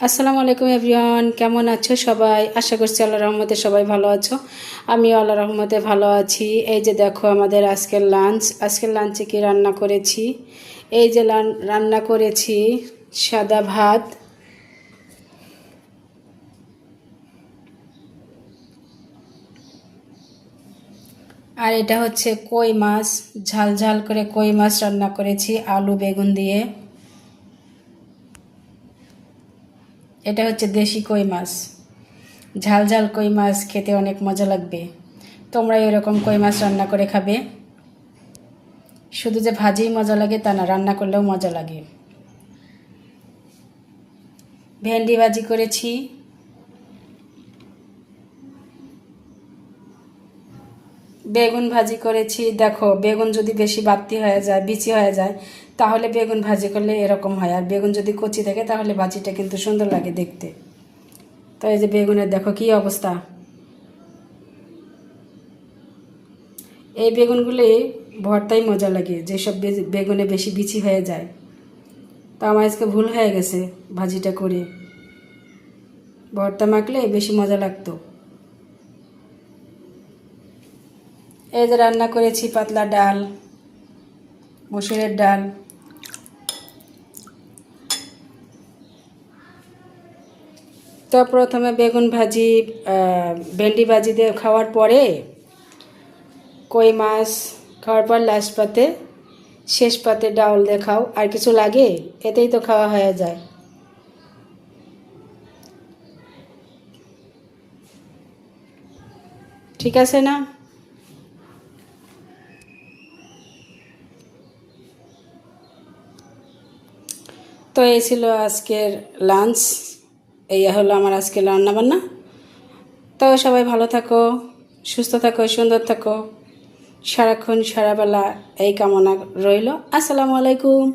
আসসালামু আলাইকুম এভরিওয়ান, কেমন আছো সবাই? আশা করছি আল্লাহর রহমতে সবাই ভালো আছো। আমিও আল্লাহর রহমতে ভালো আছি। এই যে দেখো আমাদের আজকের লাঞ্চে কি রান্না করেছি। এই যে রান্না করেছি সাদা ভাত, আর এটা হচ্ছে কই মাছ, ঝাল ঝাল করে কই মাছ রান্না করেছি আলু বেগুন দিয়ে। এটা হচ্ছে দেশি কই মাছ, ঝাল ঝাল কই মাছ খেতে অনেক মজা লাগবে। তোমরা এরকম কই মাছ রান্না করে খাবে। শুধু যে ভাজিই মজা লাগে তা না, রান্না করলেও মজা লাগে। ভেন্ডি ভাজি করেছি, বেগুন ভাজি করেছি। দেখো বেগুন যদি বেশি বাড়তি হয়ে যায়, বিচি হয়ে যায়, তাহলে বেগুন ভাজি করলে এরকম হয়। আর বেগুন যদি কচি থাকে তাহলে ভাজিটা কিন্তু সুন্দর লাগে দেখতে। তো এই যে বেগুনের দেখো কি অবস্থা। এই বেগুনগুলি ভর্তাই মজা লাগে, যেসব বেগুনে বেশি বিচি হয়ে যায়। তা আমার আজকে ভুল হয়ে গেছে, ভাজিটা করে ভর্তা মাখলে বেশি মজা লাগতো। এই যে রান্না করেছি পাতলা ডাল, মসুরের ডাল। তো প্রথমে বেগুন ভাজি, ভেন্ডি ভাজি দিয়ে খাওয়ার পরে কই মাছ খাওয়ার পর লাস্ট পাতে, শেষ পাতে ডাউল দিয়ে খাও। আর কিছু লাগে? এতেই তো খাওয়া হয়ে যায়। ঠিক আছে না? তো এই ছিল আজকের লাঞ্চ। এই হলো আমার আজকের রান্নাবান্না। তো সবাই ভালো থাকো, সুস্থ থাকো, সুন্দর থাকো, সারাক্ষণ সারাবেলা এই কামনা রইল। আসসালামু আলাইকুম।